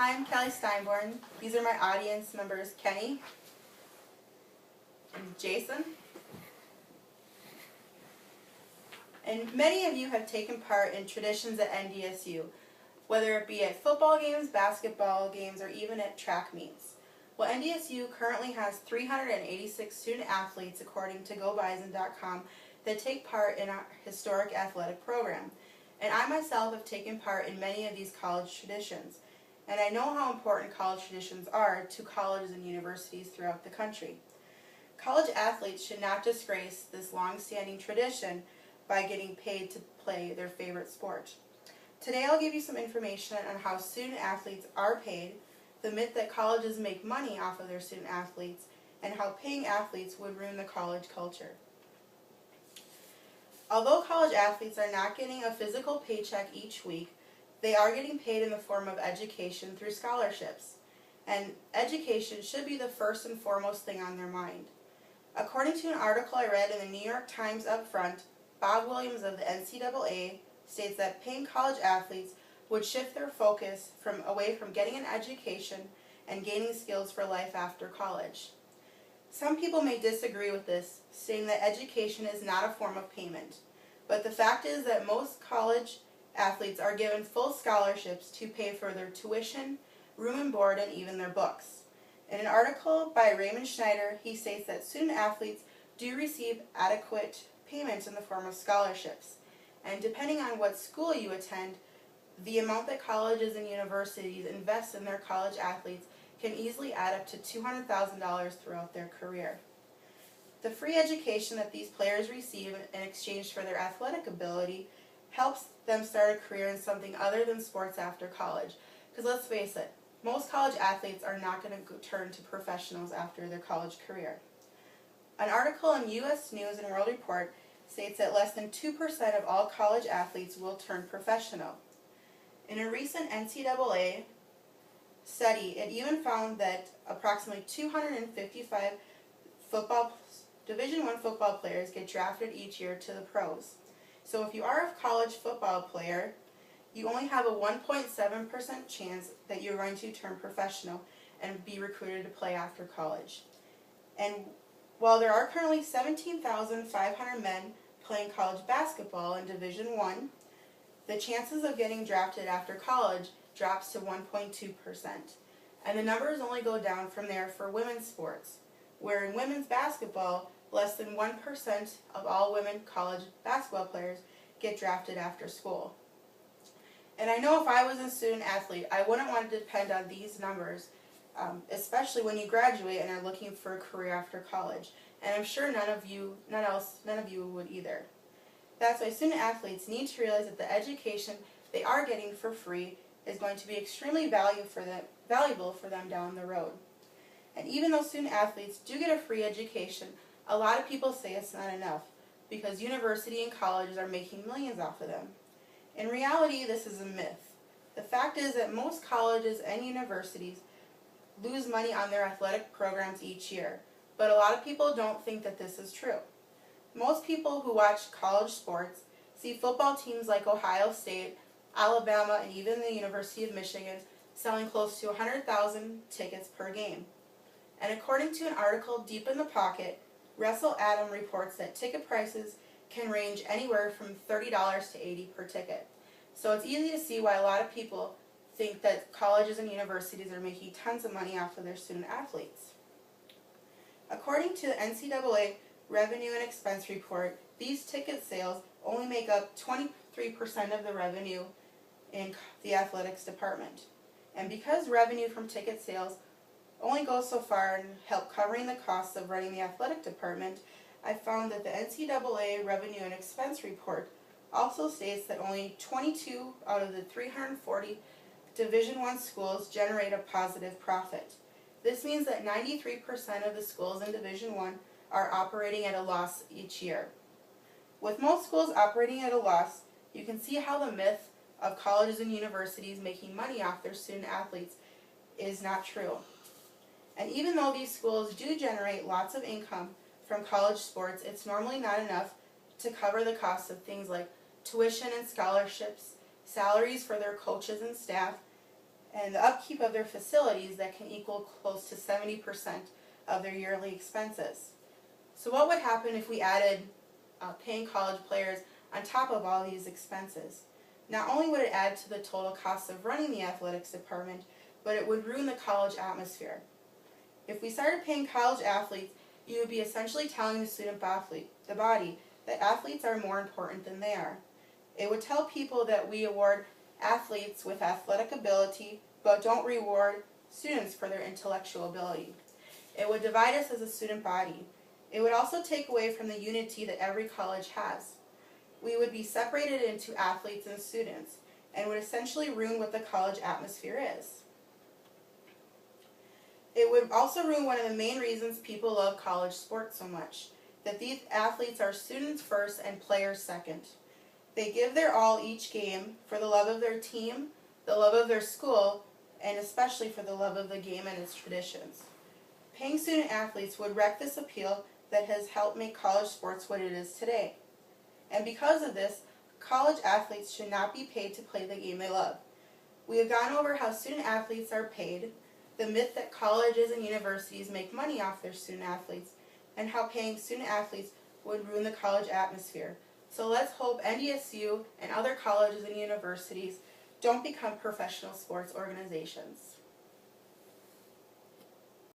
Hi, I'm Kelly Steinborn. These are my audience members, Kenny and Jason. And many of you have taken part in traditions at NDSU, whether it be at football games, basketball games, or even at track meets. Well, NDSU currently has 386 student athletes, according to GoBison.com, that take part in our historic athletic program. And I myself have taken part in many of these college traditions. And I know how important college traditions are to colleges and universities throughout the country. College athletes should not disgrace this long-standing tradition by getting paid to play their favorite sport. Today I'll give you some information on how student athletes are paid, the myth that colleges make money off of their student athletes, and how paying athletes would ruin the college culture. Although college athletes are not getting a physical paycheck each week, they are getting paid in the form of education through scholarships. And education should be the first and foremost thing on their mind. According to an article I read in the New York Times up front, Bob Williams of the NCAA states that paying college athletes would shift their focus away from getting an education and gaining skills for life after college. Some people may disagree with this, saying that education is not a form of payment. But the fact is that most college athletes are given full scholarships to pay for their tuition, room and board, and even their books. In an article by Raymond Schneider, he states that student athletes do receive adequate payments in the form of scholarships. And depending on what school you attend, the amount that colleges and universities invest in their college athletes can easily add up to $200,000 throughout their career. The free education that these players receive in exchange for their athletic ability helps them start a career in something other than sports after college. Because let's face it, most college athletes are not going to turn to professionals after their college career. An article in U.S. News and World Report states that less than 2% of all college athletes will turn professional. In a recent NCAA study, it even found that approximately 255 Division I football players get drafted each year to the pros. So if you are a college football player, you only have a 1.7% chance that you're going to turn professional and be recruited to play after college. And while there are currently 17,500 men playing college basketball in Division I, the chances of getting drafted after college drops to 1.2%. And the numbers only go down from there for women's sports, where in women's basketball, less than 1% of all women college basketball players get drafted after school. And I know if I was a student athlete, I wouldn't want to depend on these numbers, especially when you graduate and are looking for a career after college. And I'm sure none of you would either. That's why student athletes need to realize that the education they are getting for free is going to be extremely valuable for them down the road. And even though student athletes do get a free education, a lot of people say it's not enough because university and colleges are making millions off of them. In reality, this is a myth. The fact is that most colleges and universities lose money on their athletic programs each year, but a lot of people don't think that this is true. Most people who watch college sports see football teams like Ohio State, Alabama, and even the University of Michigan selling close to 100,000 tickets per game. And according to an article Deep in the Pocket, Russell Adam reports that ticket prices can range anywhere from $30 to $80 per ticket. So it's easy to see why a lot of people think that colleges and universities are making tons of money off of their student athletes. According to the NCAA Revenue and Expense Report, these ticket sales only make up 23% of the revenue in the athletics department. And because revenue from ticket sales only goes so far in help covering the costs of running the athletic department, I found that the NCAA Revenue and Expense Report also states that only 22 out of the 340 Division I schools generate a positive profit. This means that 93% of the schools in Division I are operating at a loss each year. With most schools operating at a loss, you can see how the myth of colleges and universities making money off their student athletes is not true. And even though these schools do generate lots of income from college sports, it's normally not enough to cover the costs of things like tuition and scholarships, salaries for their coaches and staff, and the upkeep of their facilities that can equal close to 70% of their yearly expenses. So what would happen if we added paying college players on top of all these expenses? Not only would it add to the total cost of running the athletics department, but it would ruin the college atmosphere. If we started paying college athletes, you would be essentially telling the student athlete, the body, that athletes are more important than they are. It would tell people that we award athletes with athletic ability, but don't reward students for their intellectual ability. It would divide us as a student body. It would also take away from the unity that every college has. We would be separated into athletes and students, and would essentially ruin what the college atmosphere is. It would also ruin one of the main reasons people love college sports so much, that these athletes are students first and players second. They give their all each game for the love of their team, the love of their school, and especially for the love of the game and its traditions. Paying student athletes would wreck this appeal that has helped make college sports what it is today. And because of this, college athletes should not be paid to play the game they love. We have gone over how student athletes are paid, the myth that colleges and universities make money off their student athletes, and how paying student athletes would ruin the college atmosphere. So let's hope NDSU and other colleges and universities don't become professional sports organizations.